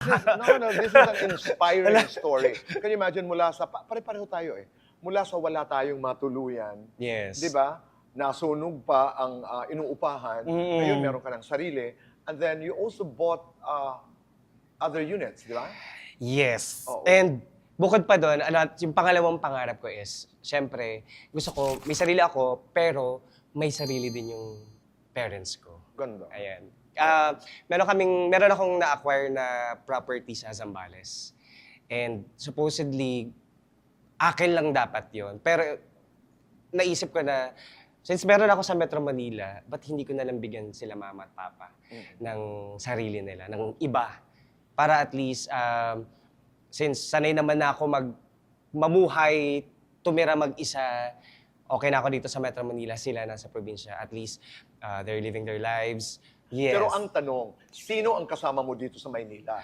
This is an inspiring story. Can you imagine mula sa, pare-pareho tayo eh. Mula sa wala tayong matuluyan, Yes. di ba? Nasunog pa ang inuupahan, ngayon meron ka ng sarili, and then you also bought other units, di ba? Yes. Oo. And bukod pa doon, yung pangalawang pangarap ko is, syempre, gusto ko, may sarili ako, pero may sarili din yung parents ko. Ganda. Ayan. Meron akong na-acquire na property sa Zambales. And supposedly, akin lang dapat yon. Pero naisip ko na, since meron ako sa Metro Manila, ba't hindi ko nalang bigyan sila mama at papa ng sarili nila, ng iba? Para at least, since sanay naman na ako mamuhay, tumira mag-isa, okay na ako dito sa Metro Manila, sila nasa probinsya. At least, they're living their lives. Yes. Pero ang tanong, sino ang kasama mo dito sa Maynila?